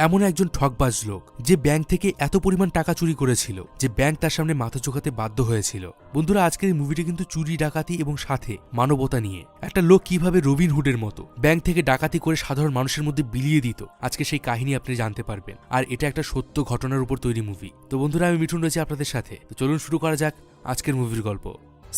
এমন একজন ঠকবাজ লোক যে ব্যাংক থেকে এত পরিমাণ টাকা চুরি করেছিল যে ব্যাংক তার সামনে মাথা ঝোঁকাতে বাধ্য হয়েছিল। বন্ধুরা, আজকের এই মুভিটি কিন্তু চুরি ডাকাতি এবং সাথে মানবতা নিয়ে। একটা লোক কিভাবে রবিন হুডের মতো ব্যাংক থেকে ডাকাতি করে সাধারণ মানুষের মধ্যে বিলিয়ে দিত, আজকে সেই কাহিনী আপনি জানতে পারবেন। আর এটা একটা সত্য ঘটনার উপর তৈরি মুভি। তো বন্ধুরা, আমি মিঠুন রয়েছি আপনাদের সাথে। তো চলুন শুরু করা যাক আজকের মুভির গল্প।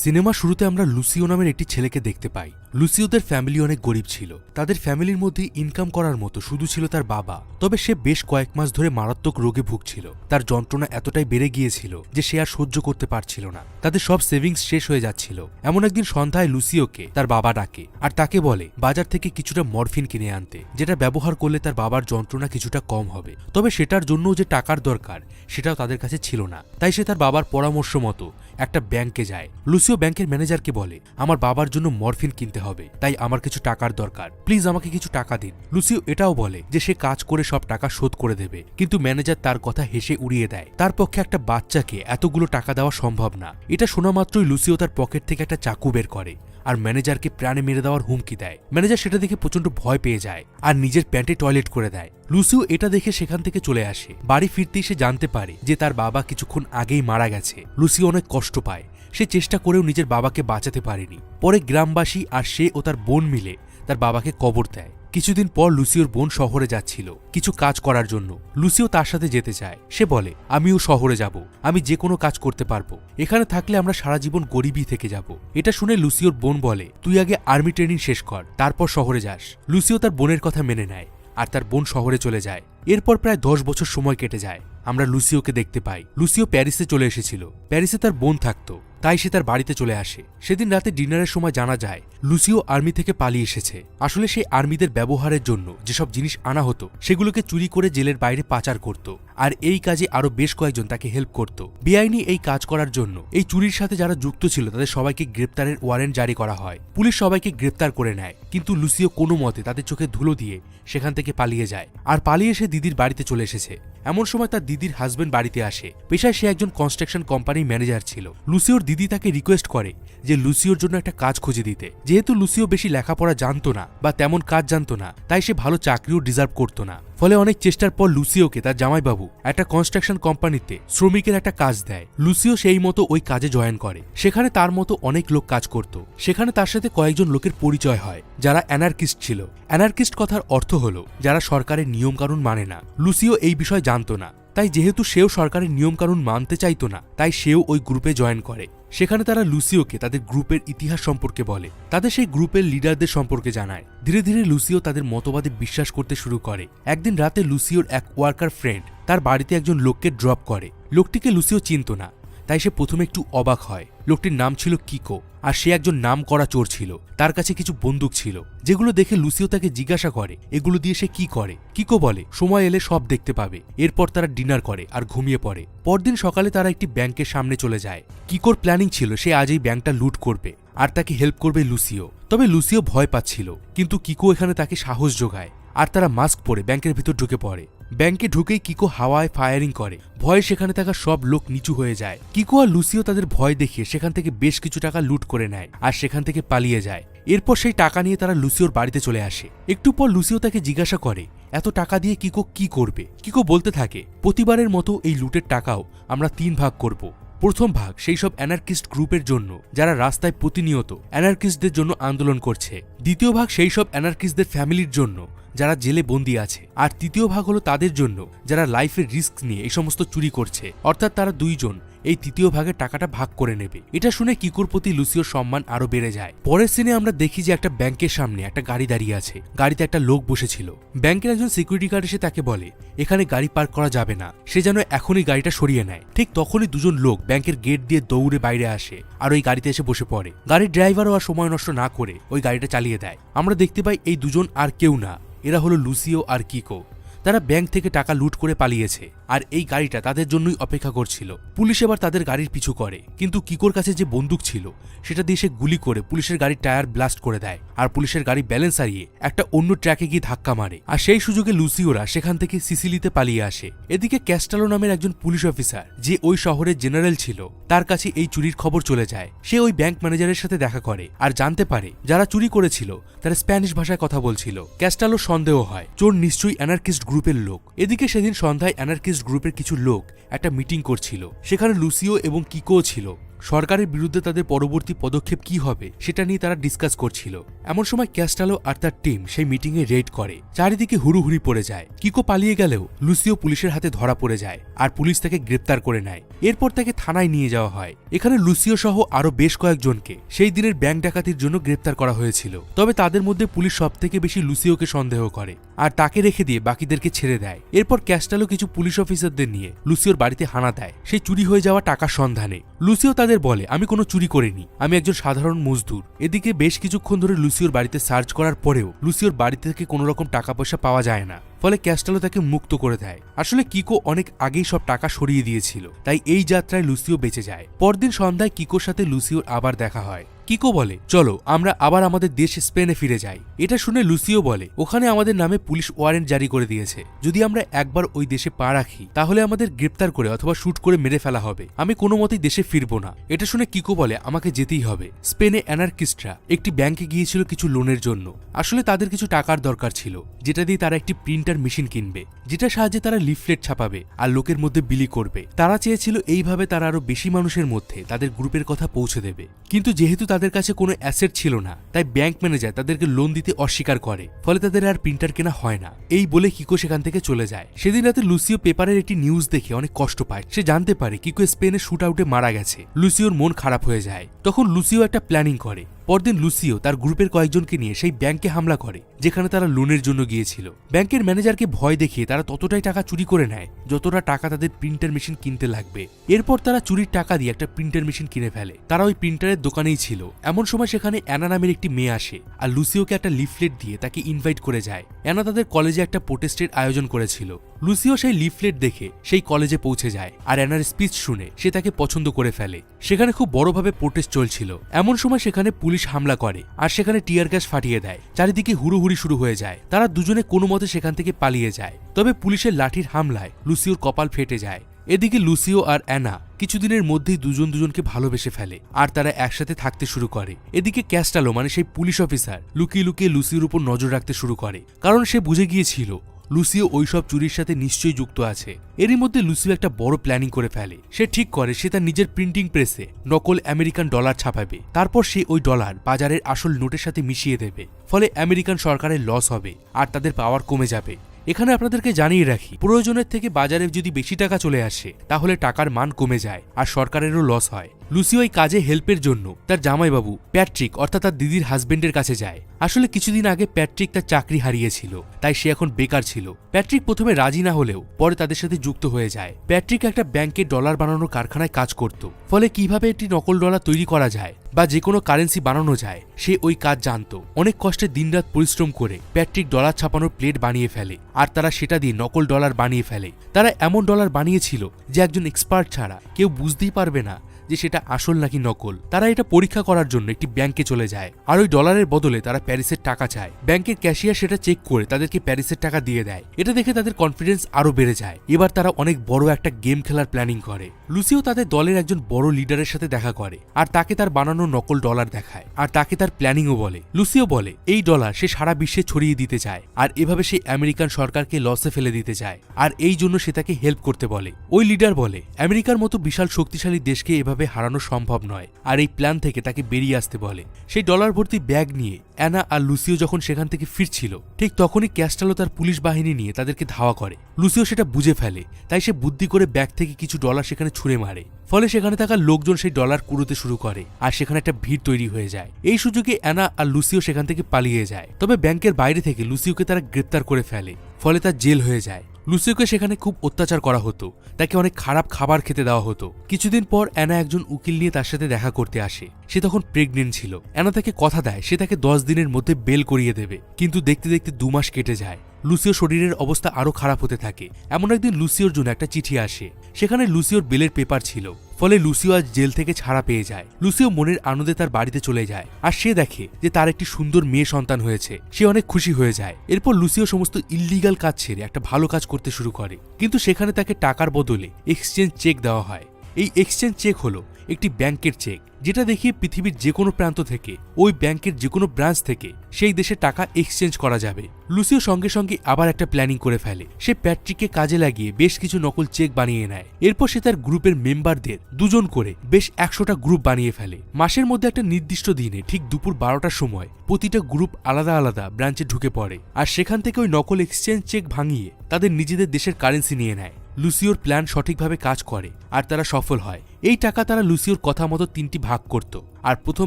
সিনেমা শুরুতে আমরা লুসিও নামের একটি ছেলেকে দেখতে পাই। লুসিওদের ফ্যামিলি অনেক গরিব ছিল। তাদের ফ্যামিলির মধ্যে ইনকাম করার মতো শুধু ছিল তার বাবা। তবে সে বেশ কয়েক মাস ধরে মারাত্মক রোগে ভুগছিল। তার যন্ত্রণা এতটাই বেড়ে গিয়েছিল যে সে আর সহ্য করতে পারছিল না। তাদের সব সেভিংস শেষ হয়ে যাচ্ছিল। এমন একদিন সন্ধ্যায় লুসিওকে তার বাবা ডাকে আর তাকে বলে বাজার থেকে কিছুটা মরফিন কিনে আনতে, যেটা ব্যবহার করলে তার বাবার যন্ত্রণা কিছুটা কম হবে। তবে সেটার জন্য যে টাকার দরকার সেটাও তাদের কাছে ছিল না। তাই সে তার বাবার পরামর্শ মতো একটা ব্যাংকে যায়। লুসিও ব্যাংকের ম্যানেজারকে বলে, আমার বাবার জন্য মরফিন কিনতে হবে, তাই আমার কিছু টাকার দরকার, প্লিজ আমাকে কিছু টাকা দিন। লুসিও এটাও বলে যে সে কাজ করে সব টাকা শোধ করে দেবে, কিন্তু ম্যানেজার তার কথা হেসে উড়িয়ে দেয়। তার পক্ষে একটা বাচ্চাকে এতগুলো টাকা দেওয়া সম্ভব না। এটা শোনা মাত্রই লুসিও তার পকেট থেকে একটা চাকু বের করে আর ম্যানেজারকে প্রাণে মেরে দেওয়ার হুমকি দেয়। ম্যানেজার সেটা দেখে প্রচন্ড ভয় পেয়ে যায় আর নিজের প্যান্টে টয়লেট করে দেয়। লুসিও এটা দেখে সেখান থেকে চলে আসে। বাড়ি ফিরতেই সে জানতে পারে যে তার বাবা কিছুক্ষণ আগেই মারা গেছে। লুসিও অনেক কষ্ট পায়। সে চেষ্টা করেও নিজের বাবাকে বাঁচাতে পারেনি। পরে গ্রামবাসী আর সে ও তার বোন মিলে তার বাবাকে কবর দেয়। কিছুদিন পর লুসিওর বোন শহরে যাচ্ছিল কিছু কাজ করার জন্য। লুসিও তার সাথে যেতে চায়। সে বলে, আমিও শহরে যাব, আমি যে কোনো কাজ করতে পারবো, এখানে থাকলে আমরা সারা জীবন গরিবই থেকে যাব। এটা শুনে লুসিওর বোন বলে, তুই আগে আর্মি ট্রেনিং শেষ কর, তারপর শহরে যাস। লুসিও তার বোনের কথা মেনে নেয় আর তার বোন শহরে চলে যায়। এরপর প্রায় 10 বছর সময় কেটে যায়। আমরা লুসিওকে দেখতে পাই। লুসিও প্যারিসে চলে এসেছিল। প্যারিসে তার বোন থাকতো, তাই সে তার বাড়িতে চলে আসে। সেদিন রাতে ডিনারের সময় জানা যায় লুসিও আর্মি থেকে পালিয়ে এসেছে। আসলে সেই আর্মিদের ব্যবহারের জন্য যেসব জিনিস আনা হতো সেগুলোকে চুরি করে জেলের বাইরে পাচার করত, আর এই কাজে আরো বেশ কয়েকজন তাকে হেল্প করত। বেআইনি এই কাজ করার জন্য এই চুরির সাথে যারা যুক্ত ছিল তাদের সবাইকে গ্রেপ্তারের ওয়ারেন্ট জারি করা হয়। পুলিশ সবাইকে গ্রেপ্তার করে নেয়, কিন্তু লুসিও কোনো মতে তাদের চোখে ধুলো দিয়ে সেখান থেকে পালিয়ে যায়। আর পালিয়ে এসে দিদির বাড়িতে চলে এসেছে। এমন সময় তার দিদির হাজবেন্ড বাড়িতে আসে। পেশায় সে একজন কনস্ট্রাকশন কোম্পানির ম্যানেজার ছিল। লুসিওর দিদি তাকে রিকোয়েস্ট করে যে লুসিওর জন্য একটা কাজ খুঁজে দিতে। যেহেতু লুসিও বেশি লেখাপড়া জানতো না বা তেমন কাজ জানতো না, তাই সে ভালো চাকরিও ডিজার্ভ করতো না। ফলে অনেক চেষ্টার পর লুসিওকে তার জামাইবাবু একটা কনস্ট্রাকশন কোম্পানিতে শ্রমিকের একটা কাজ দেয়। লুসিও সেই মতো ওই কাজে জয়েন করে। সেখানে তার মতো অনেক লোক কাজ করত। সেখানে তার সাথে কয়েকজন লোকের পরিচয় হয় যারা অ্যানার্কিস্ট ছিল। অ্যানার্কিস্ট কথার অর্থ হলো যারা সরকারের নিয়মকানুন মানে না। লুসিও এই বিষয় জানতো না, তাই যেহেতু সেও সরকারের নিয়মকানুন মানতে চাইতো না, তাই সেও ওই গ্রুপে জয়েন করে। সেখানে তারা লুসিওকে তাদের গ্রুপের ইতিহাস সম্পর্কে বলে, তাদের সেই গ্রুপের লিডারদের সম্পর্কে জানায়। ধীরে ধীরে লুসিও তাদের মতবাদে বিশ্বাস করতে শুরু করে। একদিন রাতে লুসিওর এক ওয়ার্কার ফ্রেন্ড তার বাড়িতে একজন লোককে ড্রপ করে। লোকটিকে লুসিও চিনত না, তাই সে প্রথমে একটু অবাক হয়। লোকটির নাম ছিল কিকো, আর সে একজন নাম করা চোর ছিল। তার কাছে কিছু বন্দুক ছিল, যেগুলো দেখে লুসিও তাকে জিজ্ঞাসা করে এগুলো দিয়ে সে কি করে। কিকো বলে, সময় এলে সব দেখতে পাবে। এরপর তারা ডিনার করে আর ঘুমিয়ে পড়ে। পরদিন সকালে তারা একটি ব্যাংকের সামনে চলে যায়। কিকোর প্ল্যানিং ছিল সে আজ এই ব্যাংকটা লুট করবে আর তাকে হেল্প করবে লুসিও। তবে লুসিও ভয় পাচ্ছিল, কিন্তু কিকো এখানে তাকে সাহস যোগায় আর তারা মাস্ক পরে ব্যাংকের ভিতর ঢুকে পড়ে। ব্যাংকে ঢুকেই কিকো হাওয়ায় ফায়ারিং করে। ভয়ে সেখানে থাকা সব লোক নিচু হয়ে যায়। কিকো আর লুসিও তাদের ভয় দেখিয়ে সেখান থেকে বেশ কিছু টাকা লুট করে নেয় আর সেখান থেকে পালিয়ে যায়। এরপর সেই টাকা নিয়ে তারা লুসিওর বাড়িতে চলে আসে। একটু পর লুসিও তাকে জিজ্ঞাসা করে এত টাকা দিয়ে কিকো কি করবে। কিকো বলতে থাকে, প্রতিবারের মতো এই লুটের টাকাও আমরা 3 ভাগ করব। প্রথম ভাগ সেই সব অ্যানার্কিস্ট গ্রুপের জন্য যারা রাস্তায় প্রতিনিয়ত অ্যানার্কিস্টদের জন্য আন্দোলন করছে। দ্বিতীয় ভাগ সেই সব অ্যানার্কিস্টদের ফ্যামিলির জন্য যারা জেলে বন্দী আছে। আর তৃতীয় ভাগ হলো তাদের জন্য যারা লাইফের রিস্ক নিয়ে এই সমস্ত চুরি করছে। অর্থাৎ তারা দুইজন এই তৃতীয় ভাগের টাকাটা ভাগ করে নেবে। এটা শুনে কিকোর প্রতি লুসিওর সম্মান আরো বেড়ে যায়। পরের সিনে আমরা দেখি যে একটা ব্যাংকের সামনে একটা গাড়ি দাঁড়িয়ে আছে। গাড়িতে একটা লোক বসেছিল। ব্যাংকের একজন সিকিউরিটি গার্ড এসে তাকে বলে এখানে গাড়ি পার্ক করা যাবে না। সে যেন এখনই গাড়িটা সরিয়ে নেয়। ঠিক তখনই দুজন লোক ব্যাংকের গেট দিয়ে দৌড়ে বাইরে আসে আর ওই গাড়িতে এসে বসে পড়ে। গাড়ির ড্রাইভারও আর সময় নষ্ট না করে ওই গাড়িটা চালিয়ে দেয়। আমরা দেখতে পাই এই দুজন আর কেউ না, এরা হলো লুসিও আর কিকো। তারা ব্যাংক থেকে টাকা লুট করে পালিয়েছে আর এই গাড়িটা তাদের জন্যই অপেক্ষা করছিল। পুলিশ এবার তাদের গাড়ির পিছু করে, কিন্তু কিকোর কাছে যে বন্দুক ছিল সেটা দিয়ে সে গুলি করে পুলিশের গাড়ির টায়ার ব্লাস্ট করে দেয় আর পুলিশের গাড়ি ব্যালেন্স হারিয়ে একটা অন্য ট্র্যাকে গিয়ে ধাক্কা মারে। আর সেই সুযোগে লুসিওরা সেখান থেকে সিসিলিতে পালিয়ে আসে। এদিকে ক্যাস্টালো নামের একজন পুলিশ অফিসার যে ওই শহরের জেনারেল ছিল, তার কাছে এই চুরির খবর চলে যায়। সে ওই ব্যাংক ম্যানেজারের সাথে দেখা করে আর জানতে পারে যারা চুরি করেছিল তারা স্প্যানিশ ভাষায় কথা বলছিল। ক্যাস্টালো সন্দেহ হয় চোর নিশ্চয়ই অ্যানার্কিস্ট গ্রুপের লোক। এদিকে সেদিন সন্ধ্যায় অ্যানার্কিস্ট গ্রুপের কিছু লোক একটা মিটিং করছিল। সেখানে লুসিও এবং কিকোও ছিল। সরকারের বিরুদ্ধে তাদের পরবর্তী পদক্ষেপ কি হবে সেটা নিয়ে তারা ডিসকাস করছিল। এমন সময় ক্যাস্টালো আর তার টিম সেই মিটিংয়ে রেড করে। চারিদিকে হুড়ুহুড়ি পড়ে যায়। কিকো পালিয়ে গেলেও লুসিও পুলিশের হাতে ধরা পড়ে যায় আর পুলিশ তাকে গ্রেপ্তার করে নেয়। এরপর তাকে থানায় নিয়ে যাওয়া হয়। এখানে লুসিও সহ আরো বেশ কয়েকজনকে সেই দিনের ব্যাংক ডাকাতির জন্য গ্রেপ্তার করা হয়েছিল। তবে তাদের মধ্যে পুলিশ সবথেকে বেশি লুসিওকে সন্দেহ করে আর তাকে রেখে দিয়ে বাকিদেরকে ছেড়ে দেয়। এরপর ক্যাস্টালো কিছু পুলিশ অফিসারদের নিয়ে লুসিওর বাড়িতে হানা দেয় সেই চুরি হয়ে যাওয়া টাকার সন্ধানে। লুসিও তাদের বলে, আমি কোনো চুরি করিনি, আমি একজন সাধারণ মজদুর। এদিকে বেশ কিছুক্ষণ ধরে লুসিওর বাড়িতে সার্চ করার পরেও লুসিওর বাড়ি থেকে কোনো রকম টাকা পয়সা পাওয়া যায় না। ফলে ক্যাস্টালো তাকে মুক্ত করে দেয়। আসলে কিকো অনেক আগেই সব টাকা সরিয়ে দিয়েছিল, তাই এই যাত্রায় লুসিও বেঁচে যায়। পরদিন সন্ধ্যায় কিকোর সাথে লুসিওর আবার দেখা হয়। কিকো বলে, চলো আমরা আবার আমাদের দেশ স্পেনে ফিরে যাই। এটা শুনে লুসিও বলে, ওখানে আমাদের নামে পুলিশ ওয়ারেন্ট জারি করে দিয়েছে। যদি আমরা একবার ওই দেশে পা রাখি তাহলে আমাদের গ্রেপ্তার করে অথবা শুট করে মেরে ফেলা হবে। আমি কোনো মতেই দেশে ফিরবো না। এটা শুনে কিকো বলে, আমাকে যেতেই হবে। স্পেনে অ্যানার্কিস্টরা একটি ব্যাংকে গিয়েছিল কিছু লোনের জন্য। আসলে তাদের কিছু টাকার দরকার ছিল, যেটা দিয়ে তারা একটি প্রিন্টার মেশিন কিনবে, যেটার সাহায্যে তারা লিফলেট ছাপাবে আর লোকের মধ্যে বিলি করবে। তারা চেয়েছিল এইভাবে তারা আরো বেশি মানুষের মধ্যে তাদের গ্রুপের কথা পৌঁছে দেবে। কিন্তু যেহেতু তাদের কাছে কোনো অ্যাসেট ছিল না, তাই ব্যাংক ম্যানেজার তাদেরকে লোন দিতে অস্বীকার করে। ফলে তাদের আর প্রিন্টার কেনা হয় না। এই বলে কিকো সেখান থেকে চলে যায়। সেদিন রাতে লুসিও পেপারের একটি নিউজ দেখে অনেক কষ্ট পায়। সে জানতে পারে কিকো স্পেনে শুট আউটে মারা গেছে। লুসিওর মন খারাপ হয়ে যায়। তখন লুসিও একটা প্ল্যানিং করে। পরদিন লুসিও তার গ্রুপের কয়েকজনকে নিয়ে সেই ব্যাংকে হামলা করে যেখানে তারা লোনের জন্য গিয়েছিল। ব্যাংকের ম্যানেজারকে ভয় দেখিয়ে তারা ততটাই টাকা চুরি করে নেয় যতটা টাকা তাদের প্রিন্টার মেশিন কিনতে লাগবে। এরপর তারা চুরির টাকা দিয়ে একটা প্রিন্টার মেশিন কিনে ফেলে। তারা ওই প্রিন্টারের দোকানেই ছিল। এমন সময় সেখানে অ্যানা নামের একটি মেয়ে আসে আর লুসিওকে একটা লিফলেট দিয়ে তাকে ইনভাইট করে যায়। অ্যানা তাদের কলেজে একটা প্রোটেস্টের আয়োজন করেছিল। লুসিও সেই লিফলেট দেখে সেই কলেজে পৌঁছে যায় আর অ্যানার স্পিচ শুনে সে তাকে পছন্দ করে ফেলে। সেখানে খুব বড়ভাবে প্রোটেস্ট চলছিল। এমন সময় সেখানে পুলিশ হামলা করে আর সেখানে টিয়ার গ্যাস ফাটিয়ে দেয়। চারিদিকে হুড়োহুড়ি শুরু হয়ে যায়। তারা দুজনে কোনো মতে সেখান থেকে পালিয়ে যায়। তবে পুলিশের লাঠির হামলায় লুসিওর কপাল ফেটে যায়। এদিকে লুসিও আর অ্যানা কিছুদিনের মধ্যেই দুজন দুজনকে ভালোবেসে ফেলে আর তারা একসাথে থাকতে শুরু করে। এদিকে ক্যাস্টালো মানে সেই পুলিশ অফিসার লুকিয়ে লুকিয়ে লুসিওর উপর নজর রাখতে শুরু করে, কারণ সে বুঝে গিয়েছিল লুসিও ওইসব চুরির সাথে নিশ্চয়ই যুক্ত আছে। এরই মধ্যে লুসিও একটা বড় প্ল্যানিং করে ফেলে। সে ঠিক করে সে তার নিজের প্রিন্টিং প্রেসে নকল আমেরিকান ডলার ছাপাবে। তারপর সে ওই ডলার বাজারের আসল নোটের সাথে মিশিয়ে দেবে। ফলে আমেরিকান সরকারের লস হবে আর তাদের পাওয়ার কমে যাবে। এখানে আপনাদেরকে জানিয়ে রাখি, প্রয়োজনের থেকে বাজারে যদি বেশি টাকা চলে আসে তাহলে টাকার মান কমে যায় আর সরকারেরও লস হয়। লুসিও এই কাজে হেল্পের জন্য তার জামাইবাবু প্যাট্রিক অর্থাৎ তার দিদির হাজবেন্ডের কাছে যায়। আসলে কিছুদিন আগে প্যাট্রিক তার চাকরি হারিয়েছিল, তাই সে এখন বেকার ছিল। প্যাট্রিক প্রথমে রাজি না হলেও পরে তাদের সাথে যুক্ত হয়ে যায়। প্যাট্রিক একটা ব্যাংকে ডলার বানানোর কারখানায় কাজ করত। ফলে কিভাবে একটি নকল ডলার তৈরি করা যায় বা যে কোনো কারেন্সি বানানো যায় সে ওই কাজ জানত। অনেক কষ্টে দিনরাত পরিশ্রম করে প্যাট্রিক ডলার ছাপানোর প্লেট বানিয়ে ফেলে আর তারা সেটা দিয়ে নকল ডলার বানিয়ে ফেলে। তারা এমন ডলার বানিয়েছিল যে একজন এক্সপার্ট ছাড়া কেউ বুঝতেই পারবে না যে সেটা আসল নাকি নকল। তারা এটা পরীক্ষা করার জন্য একটি ব্যাংকে চলে যায় আর ওই ডলারের বদলে তারা প্যারিসের টাকা চায়। ব্যাংকের ক্যাশিয়ার সেটা চেক করে তাদেরকে প্যারিসের টাকা দিয়ে দেয়। এটা দেখে তাদের কনফিডেন্স আরো বেড়ে যায়। এবার তারা অনেক বড় একটা গেম খেলার প্ল্যানিং করে। লুসিও তাদের দলের একজন বড় লিডারের সাথে দেখা করে আর তাকে তার বানানো নকল ডলার দেখায় আর তাকে তার প্ল্যানিংও বলে। লুসিও বলে এই ডলার সে সারা বিশ্বে ছড়িয়ে দিতে চায় আর এভাবে সে আমেরিকান সরকারকে লসে ফেলে দিতে চায় আর এই জন্য সে তাকে হেল্প করতে বলে। ওই লিডার বলে আমেরিকার মতো বিশাল শক্তিশালী দেশকে এভাবে হারানো সম্ভব নয় আর এই প্ল্যান থেকে তাকে বেরিয়ে আসতে বলে। সেই ডলার ভর্তি ব্যাগ নিয়ে অ্যানা আর লুসিও যখন সেখান থেকে ফিরছিল ঠিক তখনই ক্যাস্টালো তার পুলিশ বাহিনী নিয়ে তাদেরকে ধাওয়া করে। লুসিও সেটা বুঝে ফেলে, তাই সে বুদ্ধি করে ব্যাগ থেকে কিছু ডলার সেখানে ছুঁড়ে মারে। ফলে সেখানে থাকা লোকজন সেই ডলার কুড়োতে শুরু করে আর সেখানে একটা ভিড় তৈরি হয়ে যায়। এই সুযোগে অ্যানা আর লুসিও সেখান থেকে পালিয়ে যায়। তবে ব্যাংকের বাইরে থেকে লুসিওকে তারা গ্রেপ্তার করে ফেলে। ফলে তার জেল হয়ে যায়। লুসিওকে সেখানে খুব অত্যাচার করা হতো, তাকে অনেক খারাপ খাবার খেতে দেওয়া হতো। কিছুদিন পর অ্যানা একজন উকিল নিয়ে তার সাথে দেখা করতে আসে। সে তখন প্রেগনেন্ট ছিল। অ্যানা তাকে কথা দেয় সে তাকে 10 দিনের মধ্যে বেল করিয়ে দেবে, কিন্তু দেখতে দেখতে 2 মাস কেটে যায়। লুসিও শরীরের অবস্থা আরো খারাপ হতে থাকে। এমন একদিন লুসিওর জন্য একটা চিঠি আসে। সেখানে লুসিওর বেলের পেপার ছিল। ফলে লুসিও আজ জেল থেকে ছাড়া পেয়ে যায়। লুসিও মনের আনন্দে তার বাড়িতে চলে যায় আর সে দেখে যে তার একটি সুন্দর মেয়ে সন্তান হয়েছে। সে অনেক খুশি হয়ে যায়। এরপর লুসিও সমস্ত ইল্লিগাল কাজ ছেড়ে একটা ভালো কাজ করতে শুরু করে, কিন্তু সেখানে তাকে টাকার বদলে এক্সচেঞ্জ চেক দেওয়া হয়। এই এক্সচেঞ্জ চেক হলো একটি ব্যাংকের চেক, যেটা দেখিয়ে পৃথিবীর যে কোনো প্রান্ত থেকে ওই ব্যাংকের যে কোনো ব্রাঞ্চ থেকে সেই দেশে টাকা এক্সচেঞ্জ করা যাবে। লুসিও সঙ্গে সঙ্গে আবার একটা প্ল্যানিং করে ফেলে। সে প্যাট্রিককে কাজে লাগিয়ে বেশ কিছু নকল চেক বানিয়ে নেয়। এরপর সে তার গ্রুপের মেম্বারদের দুজন করে বেশ 100টা গ্রুপ বানিয়ে ফেলে। মাসের মধ্যে একটা নির্দিষ্ট দিনে ঠিক দুপুর 12টার সময় প্রতিটা গ্রুপ আলাদা আলাদা ব্রাঞ্চে ঢুকে পড়ে, আর সেখান থেকে ওই নকল এক্সচেঞ্জ চেক ভাঙিয়ে তাদের নিজেদের দেশের কারেন্সি নিয়ে নেয়। লুসিওর প্ল্যান সঠিকভাবে কাজ করে আর তারা সফল হয়। এই টাকা তারা লুসিওর কথা মতো 3টি ভাগ করত, আর প্রথম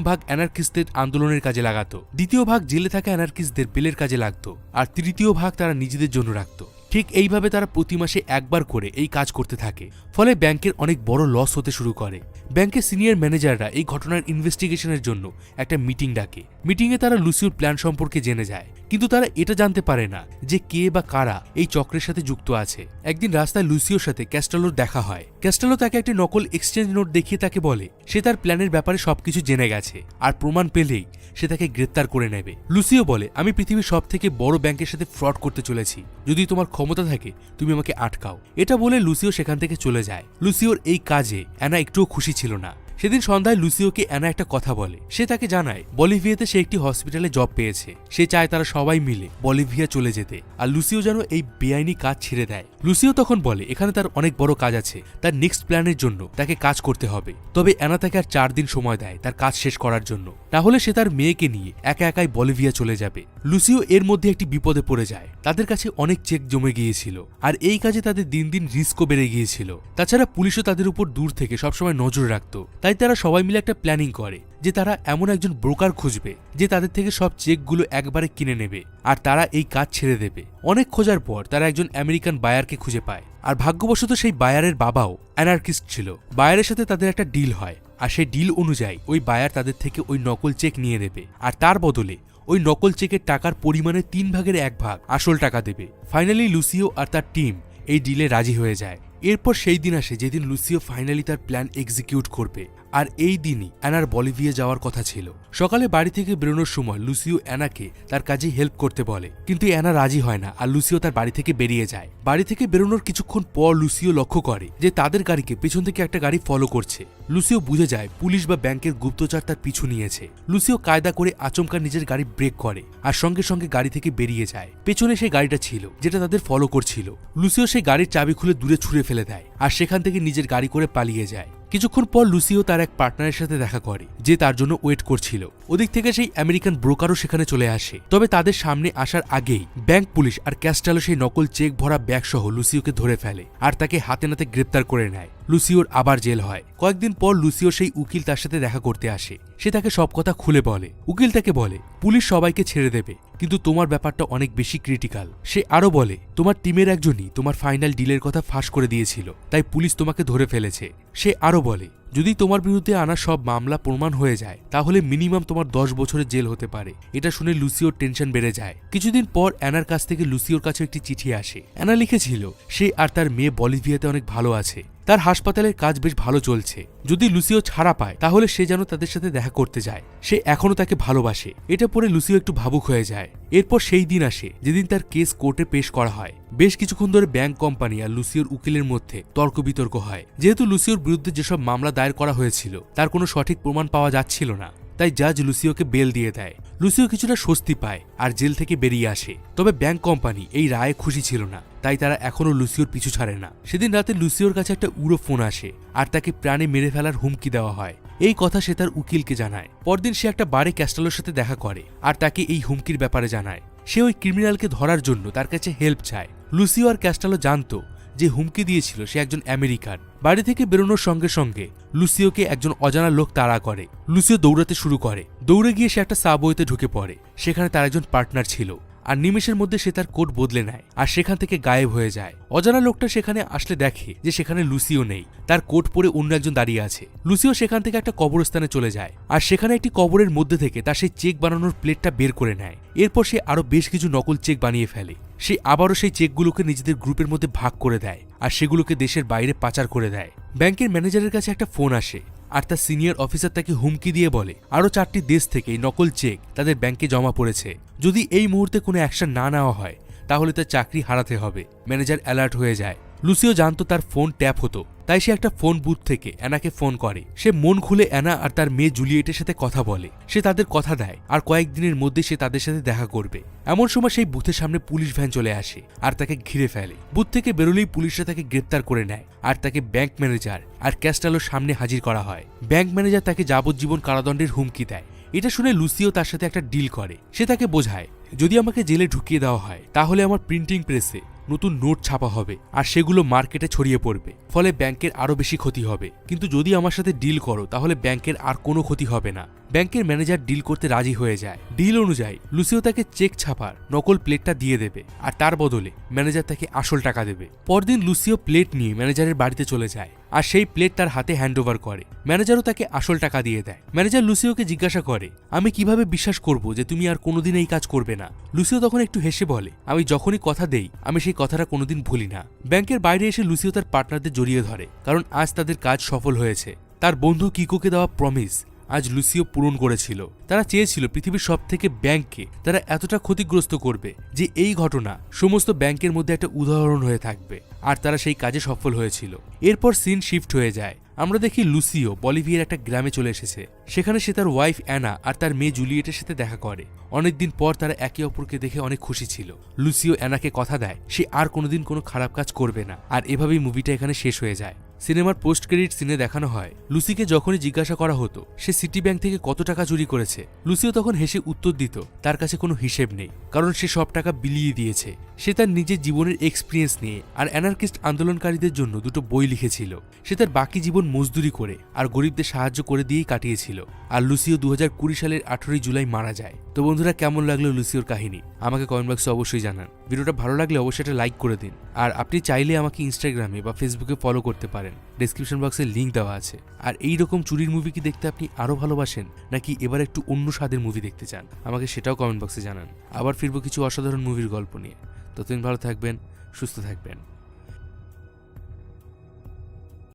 ভাগ অ্যানার্কিস্টদের আন্দোলনের কাজে লাগাত, দ্বিতীয় ভাগ জেলে থাকা অ্যানার্কিস্টদের বেলের কাজে লাগত, আর তৃতীয় ভাগ তারা নিজেদের জন্য রাখত। ঠিক এইভাবে তারা প্রতি মাসে একবার করে এই কাজ করতে থাকে। ফলে ব্যাংকের অনেক বড় লস হতে শুরু করে। ব্যাংকের সিনিয়র ম্যানেজাররা এই ঘটনার ইনভেস্টিগেশনের জন্য একটা মিটিং ডাকে। মিটিংয়ে তারা লুসিওর প্ল্যান সম্পর্কে জেনে যায়, কিন্তু তারা এটা জানতে পারে না যে কে বা কারা এই চক্রের সাথে যুক্ত আছে। একদিন রাস্তায় লুসিওর সাথে ক্যাস্টালোর দেখা হয়। ক্যাস্টালো তাকে একটা নকল এক্সচেঞ্জ নোট দেখিয়ে তাকে বলে সে তার প্ল্যানের ব্যাপারে সবকিছু জেনে গেছে, আর প্রমাণ পেলেই সে তাকে গ্রেপ্তার করে নেবে। লুসিও বলে, আমি পৃথিবীর সব থেকে বড় ব্যাংকের সাথে ফ্রড করতে চলেছি, যদি তোমার ক্ষমতা থাকে তুমি আমাকে আটকাও। এটা বলে লুসিও সেখান থেকে চলে যায়। লুসিওর এই কাজে অ্যানা একটুও খুশি ছিল না। সেদিন সন্ধ্যায় লুসিওকে অ্যানা একটা কথা বলে। সে তাকে জানায় বলিভিয়াতে সে একটি হসপিটালে জব পেয়েছে। সে চায় তারা সবাই মিলে বলিভিয়া চলে যেতে, আর লুসিও যেন এই বেআইনি কাজ ছেড়ে দেয়। লুসিও তখন বলে এখানে তার অনেক বড় কাজ আছে, তার নেক্সট প্ল্যানের জন্য তাকে কাজ করতে হবে। তবে অ্যানা তাকে আর 4 দিন সময় দেয় তার কাজ শেষ করার জন্য, না হলে সে তার মেয়েকে নিয়ে একা একাই বলিভিয়া চলে যাবে। লুসিও এর মধ্যে একটি বিপদে পড়ে যায়। তাদের কাছে অনেক চেক জমে গিয়েছিল, আর এই কাজে তাদের দিন দিন রিস্কও বেড়ে গিয়েছিল। তাছাড়া পুলিশও তাদের উপর দূর থেকে সবসময় নজর রাখত। তাই তারা সবাই মিলে একটা প্ল্যানিং করে যে তারা এমন একজন ব্রোকার খুঁজবে যে তাদের থেকে সব চেকগুলো একবারে কিনে নেবে, আর তারা এই কাজ ছেড়ে দেবে। অনেক খোঁজার পর তারা একজন আমেরিকান বায়ারকে খুঁজে পায়, আর ভাগ্যবশত সেই বায়ারের বাবাও অ্যানার্কিস্ট ছিল। বায়ারের সাথে তাদের একটা ডিল হয়, আর সেই ডিল অনুযায়ী ওই বায়ার তাদের থেকে ওই নকল চেক নিয়ে নেবে, আর তার বদলে ওই নকল চেকের টাকার পরিমাণে 3 ভাগের 1 ভাগ আসল টাকা দেবে। ফাইনালি লুসিও আর তার টিম এই ডিলে রাজি হয়ে যায়। এরপর সেই দিন আসে যেদিন লুসিও ফাইনালি তার প্ল্যান এক্সিকিউট করবে, আর এই দিনই অ্যানার বলিভিয়া যাওয়ার কথা ছিল। সকালে বাড়ি থেকে বেরোনোর সময় লুসিও অ্যানাকে তার কাজে হেল্প করতে বলে, কিন্তু অ্যানা রাজি হয় না, আর লুসিও তার বাড়ি থেকে বেরিয়ে যায়। বাড়ি থেকে বেরোনোর কিছুক্ষণ পর লুসিও লক্ষ্য করে যে তাদের গাড়িকে পেছন থেকে একটা গাড়ি ফলো করছে। লুসিও বুঝে যায় পুলিশ বা ব্যাংকের গুপ্তচর তার পিছু নিয়েছে। লুসিও কায়দা করে আচমকা নিজের গাড়ি ব্রেক করে, আর সঙ্গে সঙ্গে গাড়ি থেকে বেরিয়ে যায়। পেছনে সেই গাড়িটা ছিল যেটা তাদের ফলো করছিল। লুসিও সেই গাড়ির চাবি খুলে দূরে ছুঁড়ে ফেলে দেয়, আর সেখান থেকে নিজের গাড়ি করে পালিয়ে যায়। কিছুক্ষণ পর লুসিও তার এক পার্টনারের সাথে দেখা করে যে তার জন্য ওয়েট করছিল। ওদিক থেকে সেই আমেরিকান ব্রোকারও সেখানে চলে আসে। তবে তাদের সামনে আসার আগেই ব্যাংক পুলিশ আর ক্যাস্টালো সেই নকল চেক ভরা ব্যাগ সহ লুসিওকে ধরে ফেলে, আর তাকে হাতে নাতে গ্রেপ্তার করে নেয়। লুসিওর আবার জেল হয়। কয়েকদিন পর লুসিও সেই উকিল তার সাথে দেখা করতে আসে। সে তাকে সব কথা খুলে বলে। উকিল তাকে বলে পুলিশ সবাইকে ছেড়ে দেবে, কিন্তু তোমার ব্যাপারটা অনেক বেশি ক্রিটিক্যাল। সে আরো বলে তোমার টিমের একজনই তোমার ফাইনাল ডিলের কথা ফাঁস করে দিয়েছিল, তাই পুলিশ তোমাকে ধরে ফেলেছে। সে আরো বলে যদি তোমার বিরুদ্ধে আনা সব মামলা প্রমাণ হয়ে যায় তাহলে মিনিমাম তোমার 10 বছরের জেল হতে পারে। এটা শুনে লুসিওর টেনশন বেড়ে যায়। কিছুদিন পর অ্যানার কাছ থেকে লুসিওর কাছে একটি চিঠি আসে। অ্যানা লিখেছিল সে আর তার মেয়ে বলিভিয়াতে অনেক ভালো আছে, তার হাসপাতালের কাজ বেশ ভালো চলছে। যদি লুসিও ছাড়া পায় তাহলে সে যেন তাদের সাথে দেখা করতে যায়। সে এখনো তাকে ভালোবাসে। এটা পড়ে লুসিও একটু ভাবুক হয়ে যায়। এরপর সেই দিন আসে যেদিন তার কেস কোর্টে পেশ করা হয়। বেশ কিছুক্ষণ ধরে ব্যাংক কোম্পানি আর লুসিওর উকিলের মধ্যে তর্ক বিতর্ক হয়। যেহেতু লুসিওর বিরুদ্ধে যেসব মামলা দায়ের করা হয়েছিল তার কোনো সঠিক প্রমাণ পাওয়া যাচ্ছিল না, তাই জাজ লুসিওকে বেল দিয়ে দেয়। লুসিও কিছুটা স্বস্তি পায় আর জেল থেকে বেরিয়ে আসে। তবে ব্যাংক কোম্পানি এই রায়ে খুশি ছিল না, তাই তারা এখনো লুসিওর পিছু ছাড়ে না। সেদিন রাতে লুসিওর কাছে একটা উড়ো ফোন আসে, আর তাকে প্রাণে মেরে ফেলার হুমকি দেওয়া হয়। এই কথা সে তার উকিলকে জানায়। পরদিন সে একটা বারে ক্যাস্টালোর সাথে দেখা করে আর তাকে এই হুমকির ব্যাপারে জানায়। সে ওই ক্রিমিনালকে ধরার জন্য তার কাছে হেল্প চায়। লুসিও আর ক্যাস্টালো জানতো যে হুমকি দিয়েছিল সে একজন আমেরিকান। বাড়ি থেকে বেরোনোর সঙ্গে সঙ্গে লুসিওকে একজন অজানা লোক তাড়া করে। লুসিও দৌড়াতে শুরু করে। দৌড়ে গিয়ে সে একটা সাবওয়েতে ঢুকে পড়ে। সেখানে তার একজন পার্টনার ছিল, আর নিমেষের মধ্যে সে তার কোট বদলে নেয় আর সেখান থেকে গায়েব হয়ে যায়। অজানা লোকটা সেখানে আসলে দেখে যে সেখানে লুসিও নেই, তার কোট পরে অন্য একজন দাঁড়িয়ে আছে। লুসিও সেখান থেকে একটা কবরস্থানে চলে যায়, আর সেখানে একটি কবরের মধ্যে থেকে তার সেই চেক বানানোর প্লেটটা বের করে নেয়। এরপর সে আরো বেশ কিছু নকল চেক বানিয়ে ফেলে। সে আবারও সেই চেকগুলোকে নিজেদের গ্রুপের মধ্যে ভাগ করে দেয়, আর সেগুলোকে দেশের বাইরে পাচার করে দেয়। ব্যাংকের ম্যানেজারের কাছে একটা ফোন আসে, আর তার সিনিয়র অফিসার তাকে হুমকি দিয়ে বলে আরও 4টি দেশ থেকে এই নকল চেক তাদের ব্যাংকে জমা পড়েছে। যদি এই মুহূর্তে কোনো অ্যাকশন না নেওয়া হয় তাহলে তার চাকরি হারাতে হবে। ম্যানেজার অ্যালার্ট হয়ে যায়। লুসিও জানতো তার ফোন ট্যাপ হতো, তাই সে একটা ফোন বুথ থেকে অ্যানাকে ফোন করে। সে মন খুলে অ্যানা আর তার মেয়ে জুলিয়েটের সাথে কথা বলে। সে তাদের কথা দেয় আর কয়েকদিনের মধ্যে সে তাদের সাথে দেখা করবে। এমন সময় সেই বুথের সামনে পুলিশ ভ্যান চলে আসে আর তাকে ঘিরে ফেলে। বুথ থেকে বেরোলেই পুলিশরা তাকে গ্রেপ্তার করে নেয় আর তাকে ব্যাংক ম্যানেজার আর ক্যাস্টালোর সামনে হাজির করা হয়। ব্যাংক ম্যানেজার তাকে যাবজ্জীবন কারাদণ্ডের হুমকি দেয়। এটা শুনে লুসিও তার সাথে একটা ডিল করে। সে তাকে বোঝায়, যদি আমাকে জেলে ঢুকিয়ে দেওয়া হয় তাহলে আমার প্রিন্টিং প্রেসে নতুন নোট ছাপা হবে আর সেগুলো মার্কেটে ছড়িয়ে পড়বে, ফলে ব্যাংকের আরও বেশি ক্ষতি হবে। কিন্তু যদি আমার সাথে ডিল করো তাহলে ব্যাংকের আর কোনো ক্ষতি হবে না। ব্যাংকের ম্যানেজার ডিল করতে রাজি হয়ে যায়। ডিল অনুযায়ী লুসিও তাকে চেক ছাপার নকল প্লেটটা দিয়ে দেবে আর তার বদলে ম্যানেজার তাকে আসল টাকা দেবে। পরদিন লুসিও প্লেট নিয়ে ম্যানেজারের বাড়িতে চলে যায় আর সেই প্লেট তার হাতে হ্যান্ডওভার করে। ম্যানেজারও তাকে আসল টাকা দিয়ে দেয়। ম্যানেজার লুসিওকে জিজ্ঞাসা করে, আমি কিভাবে বিশ্বাস করব যে তুমি আর কোনোদিন এই কাজ করবে না? লুসিও তখন একটু হেসে বলে, আমি যখনই কথা দেই আমি সেই কথাটা কোনোদিন ভুলি না। ব্যাংকের বাইরে এসে লুসিও তার পার্টনারদের জড়িয়ে ধরে, কারণ আজ তাদের কাজ সফল হয়েছে। তার বন্ধু কিকোকে দেওয়া প্রমিস আজ লুসিও পূরণ করেছিল। তারা চেয়েছিল পৃথিবীর সবথেকে ব্যাংককে তারা এতটা ক্ষতিগ্রস্ত করবে যে এই ঘটনা সমস্ত ব্যাংকের মধ্যে একটা উদাহরণ হয়ে থাকবে, আর তারা সেই কাজে সফল হয়েছিল। এরপর সিন শিফট হয়ে যায়। আমরা দেখি লুসিও বলিভিয়ার একটা গ্রামে চলে এসেছে। সেখানে সে তার ওয়াইফ অ্যানা আর তার মেয়ে জুলিয়েটের সাথে দেখা করে। অনেকদিন পর তারা একে অপরকে দেখে অনেক খুশি ছিল। লুসিও অ্যানাকে কথা দেয় সে আর কোনোদিন কোনো খারাপ কাজ করবে না, আর এভাবেই মুভিটা এখানে শেষ হয়ে যায়। সিনেমার পোস্ট ক্রেডিট সিনে দেখানো হয় লুসিকে যখনই জিজ্ঞাসা করা হতো সে সিটি ব্যাংক থেকে কত টাকা চুরি করেছে, লুসিও তখন হেসে উত্তর দিত তার কাছে কোনো হিসেব নেই, কারণ সে সব টাকা বিলিয়ে দিয়েছে। সে তার নিজের জীবনের এক্সপিরিয়েন্স নিয়ে আর অ্যানার্কিস্ট আন্দোলনকারীদের জন্য দুটো বই লিখেছিল। সে তার বাকি জীবন মজদুরি করে আর গরিবদের সাহায্য করে দিয়েই কাটিয়েছিল। আর লুসিও 2020 সালের 18 জুলাই মারা যায়। তো বন্ধুরা, কেমন লাগলো লুসিওর কাহিনী আমাকে কমেন্ট বক্সে অবশ্যই জানান। ভিডিওটা ভালো লাগলে অবশ্যই একটা লাইক করে দিন। আর আপনি চাইলে আমাকে ইনস্টাগ্রামে বা ফেসবুকে ফলো করতে পারেন, ডেসক্রিপশন বক্সে লিঙ্ক দেওয়া আছে। আর এই রকম চুরির মুভি কি দেখতে আপনি আরও ভালোবাসেন, নাকি এবার একটু অন্য স্বাদের মুভি দেখতে চান, আমাকে সেটাও কমেন্ট বক্সে জানান। আবার ফিরবো কিছু অসাধারণ মুভির গল্প নিয়ে। ততদিন ভালো থাকবেন, সুস্থ থাকবেন।